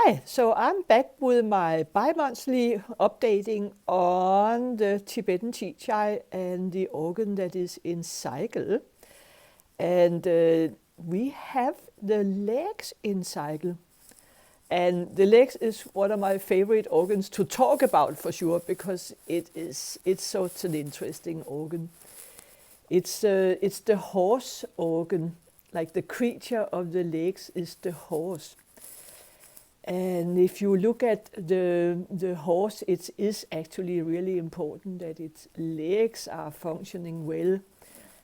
Hi, so I'm back with my bi-monthly updating on the Tibetan Chichai and the organ that is in cycle. And we have the legs in cycle. And the legs is one of my favorite organs to talk about for sure, because it's such an interesting organ. It's the horse organ, like the creature of the legs is the horse. And if you look at the horse, it is actually really important that its legs are functioning well.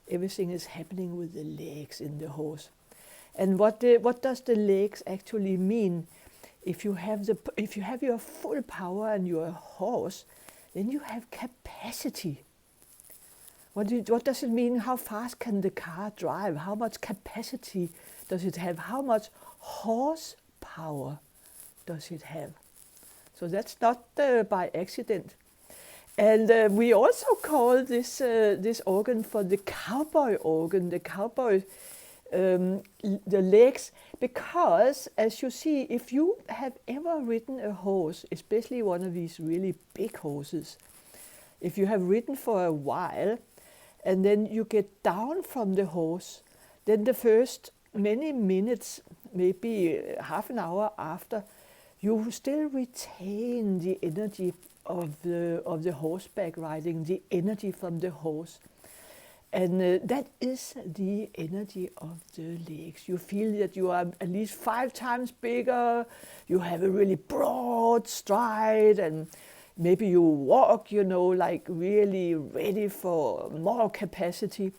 Everything is happening with the legs in the horse. And what does the legs actually mean? If you have your full power and you're a horse, then you have capacity. What does it mean? How fast can the car drive? How much capacity does it have? How much horsepower does it have? So that's not by accident. And we also call this organ for the cowboy organ, the cowboy, the legs, because as you see, if you have ever ridden a horse, especially one of these really big horses, if you have ridden for a while and then you get down from the horse, then the first many minutes, maybe half an hour after, you still retain the energy of the horseback riding, the energy from the horse. And that is the energy of the legs. You feel that you are at least 5 times bigger, you have a really broad stride, and maybe you walk, like really ready for more capacity.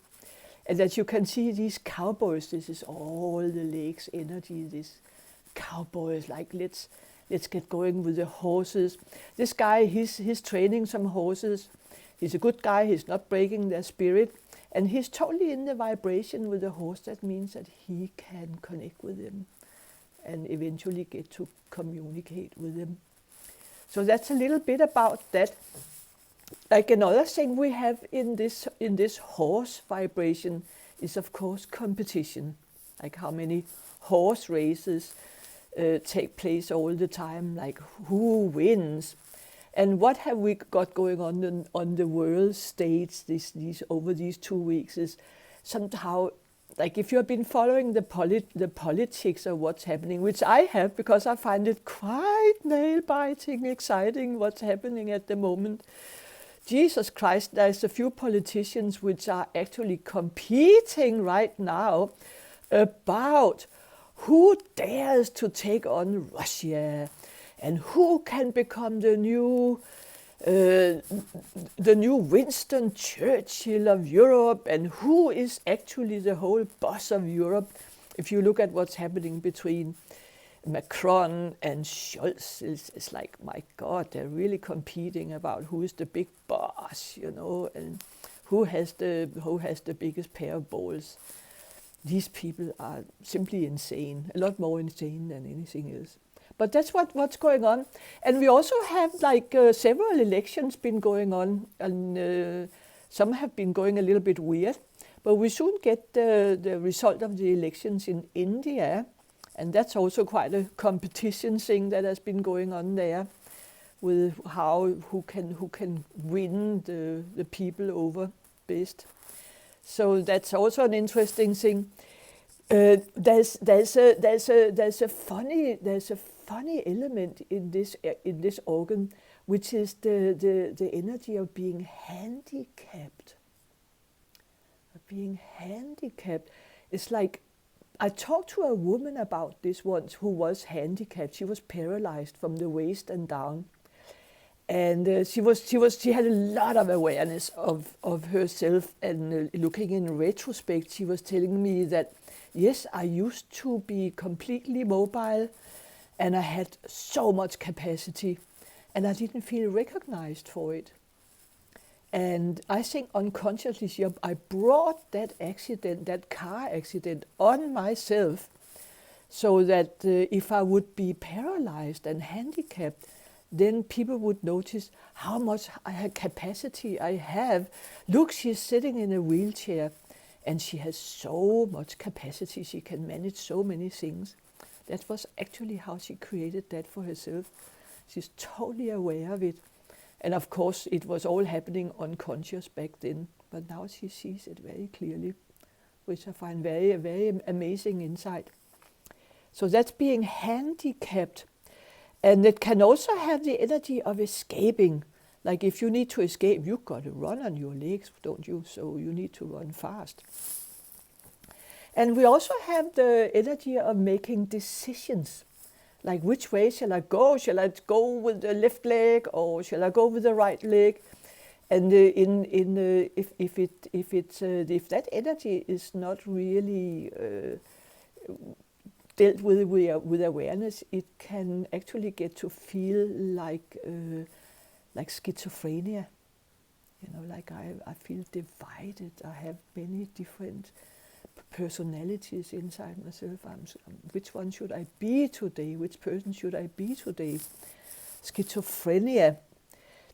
And as you can see, these cowboys, this is all the legs energy, this cowboys, like let's get going with the horses. This guy, he's training some horses. He's a good guy, he's not breaking their spirit. And he's totally in the vibration with the horse. That means that he can connect with them and eventually get to communicate with them. So that's a little bit about that. Like another thing we have in this horse vibration is of course competition. Like how many horse races take place all the time, like who wins. And what have we got going on the world stage over these 2 weeks is somehow, like if you have been following the politics of what's happening, which I have because I find it quite nail-biting, exciting what's happening at the moment. Jesus Christ, there's a few politicians which are actually competing right now about who dares to take on Russia and who can become the new Winston Churchill of Europe, and who is actually the whole boss of Europe. If you look at what's happening between Macron and Scholz, it's like, my God, they're really competing about who is the big boss, and who has the biggest pair of balls. These people are simply insane, a lot more insane than anything else. But that's what's going on. And we also have several elections been going on, and some have been going a little bit weird. But we soon get the result of the elections in India, and that's also quite a competition thing that has been going on there, with who can win the people over best. So that's also an interesting thing. There's a funny element in this organ, which is the energy of being handicapped. Being handicapped. It's like, I talked to a woman about this once who was handicapped. She was paralyzed from the waist and down. And she had a lot of awareness of herself, and looking in retrospect, she was telling me that, yes, I used to be completely mobile, and I had so much capacity, and I didn't feel recognized for it. And I think unconsciously, I brought that car accident on myself, so that if I would be paralyzed and handicapped, then people would notice how much capacity I have. Look, she's sitting in a wheelchair and she has so much capacity. She can manage so many things. That was actually how she created that for herself. She's totally aware of it. And of course, it was all happening unconscious back then. But now she sees it very clearly, which I find very, very amazing insight. So that's being handicapped. And it can also have the energy of escaping. Like if you need to escape, you've got to run on your legs, don't you? So you need to run fast. And we also have the energy of making decisions. Like which way shall I go? Shall I go with the left leg or shall I go with the right leg? And if that energy is not really dealt with awareness, it can actually get to feel like schizophrenia. You know, like I feel divided. I have many different personalities inside myself. Which one should I be today? Which person should I be today? Schizophrenia.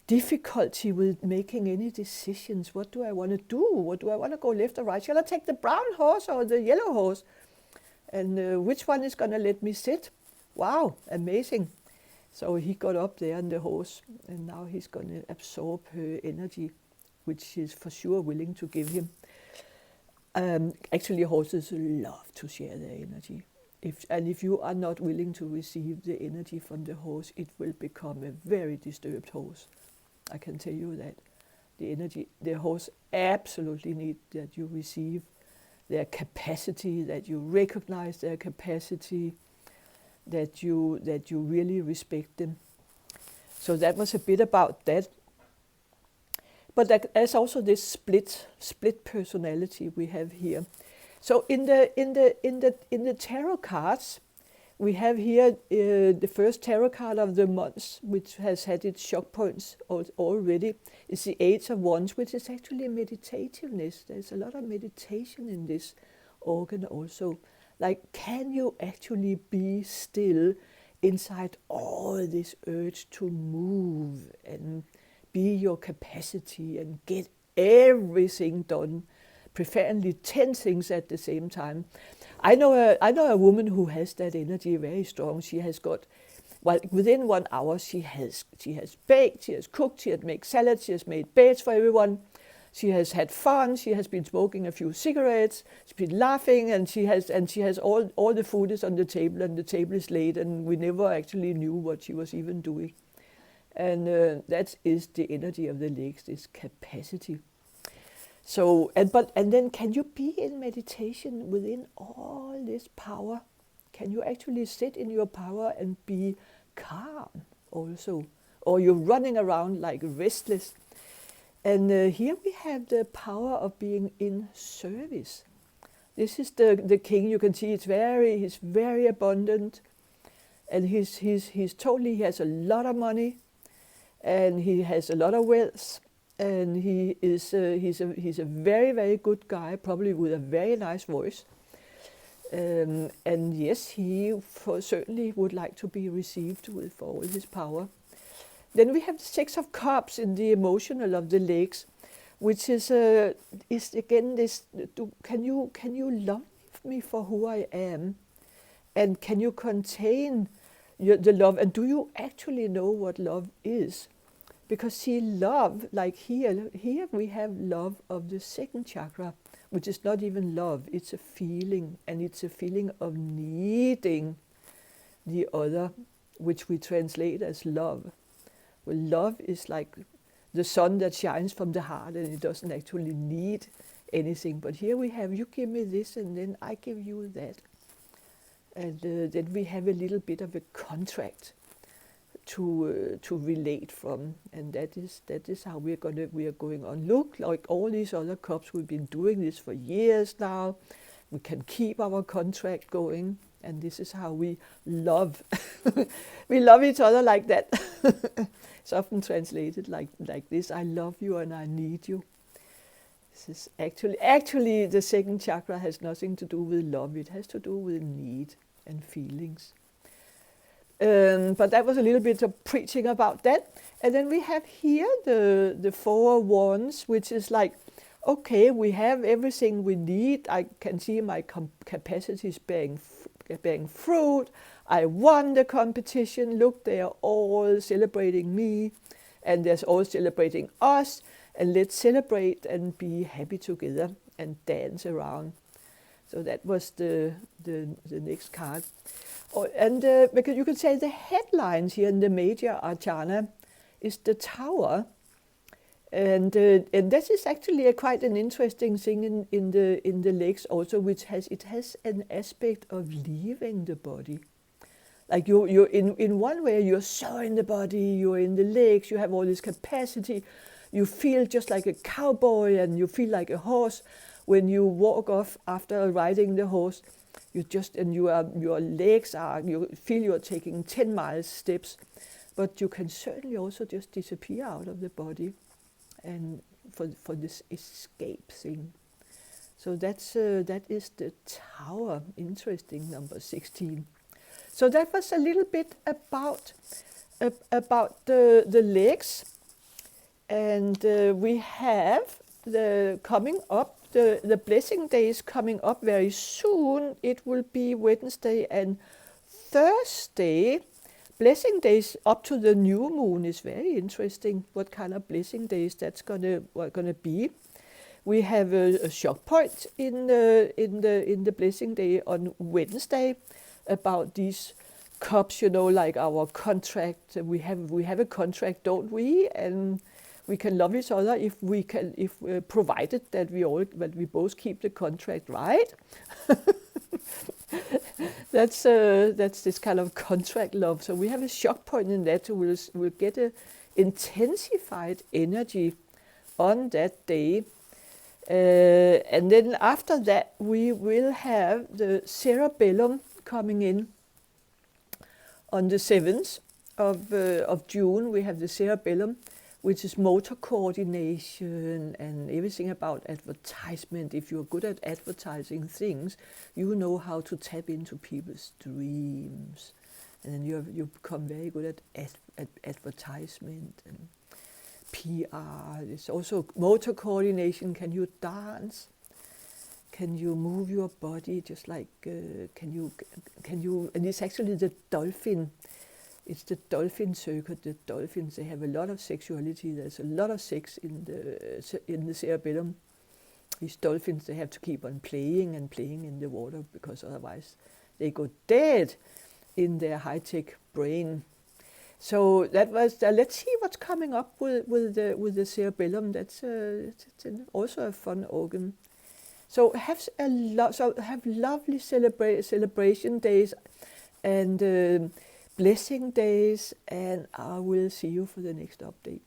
Difficulty with making any decisions. What do I want to do? What do I want to go left or right? Shall I take the brown horse or the yellow horse? And which one is going to let me sit? Wow, amazing. So he got up there on the horse, and now he's going to absorb her energy, which she's for sure willing to give him. Actually, horses love to share their energy. If you are not willing to receive the energy from the horse, it will become a very disturbed horse. I can tell you that. The horse absolutely needs that you receive their capacity, that you recognize their capacity, that you really respect them. So that was a bit about that. But there's also this split personality we have here. So in the tarot cards, we have here the first tarot card of the month, which has had its shock points already. It's the Eight of Wands, which is actually meditativeness. There's a lot of meditation in this organ also. Like, can you actually be still inside all this urge to move and be your capacity and get everything done, preferably 10 things at the same time. I know a woman who has that energy very strong. She has got, well, within 1 hour she has baked, she has cooked, she has made salads, she has made beds for everyone. She has had fun. She has been smoking a few cigarettes. She's been laughing, and she has all the food is on the table, and the table is laid, and we never actually knew what she was even doing. And that is the energy of the legs, this capacity. So, and then can you be in meditation within all this power? Can you actually sit in your power and be calm also? Or you're running around like restless? And here we have the power of being in service. This is the king. You can see he's very abundant, and he has a lot of money, and he has a lot of wealth, and he's a very, very good guy, probably with a very nice voice. And yes, he certainly would like to be received with all his power. Then we have the Six of Cups in the emotional of the legs, which is again this: can you love me for who I am, and can you contain the love? And do you actually know what love is? Because see, love, like here we have love of the second chakra, which is not even love; it's a feeling, and it's a feeling of needing the other, which we translate as love. Well, love is like the sun that shines from the heart, and it doesn't actually need anything. But here we have, you give me this, and then I give you that. And then we have a little bit of a contract to relate from, and that is how we are going on. Look, like all these other cups, we've been doing this for years now. We can keep our contract going, and this is how we love. We love each other like that. It's often translated like this: I love you and I need you. This is actually the second chakra has nothing to do with love. It has to do with need and feelings. But that was a little bit of preaching about that. And then we have here the Four of Wands, which is like, okay, we have everything we need. I can see my capacities bearing fruit. I won the competition. Look, they are all celebrating me, and they're all celebrating us. And let's celebrate and be happy together and dance around. So that was the next card. Because you can say the headlines here in the major arcana is the Tower. And this is actually quite an interesting thing in the legs also, which has an aspect of leaving the body. Like you're in one way, you're so in the body, you're in the legs, you have all this capacity, you feel just like a cowboy and you feel like a horse. When you walk off after riding the horse, you feel you're taking 10 miles steps, but you can certainly also just disappear out of the body, and for this escape thing. So that is the Tower. Interesting, number 16. So that was a little bit about the legs, and we have the coming up. The blessing days coming up very soon. It will be Wednesday and Thursday. Blessing days up to the new moon is very interesting. What kind of blessing days that's gonna be? We have a shock point in the blessing day on Wednesday about these cups. Like our contract. We have a contract, don't we? And we can love each other if provided that we both keep the contract, right? That's this kind of contract love. So we have a shock point in that. So we'll get a intensified energy on that day, and then after that we will have the cerebellum coming in on the 7th of June. We have the cerebellum, which is motor coordination and everything about advertisement. If you're good at advertising things, you know how to tap into people's dreams. And then you become very good at advertisement and PR. It's also motor coordination. Can you dance? Can you move your body just like, can you, and it's actually the dolphin. It's the dolphin circuit. The dolphins, they have a lot of sexuality. There's a lot of sex in the cerebellum. These dolphins, they have to keep on playing and playing in the water, because otherwise they go dead in their high-tech brain. So that was. Let's see what's coming up with the cerebellum. That's also a fun organ. So have lovely celebration days and blessing days, and I will see you for the next update.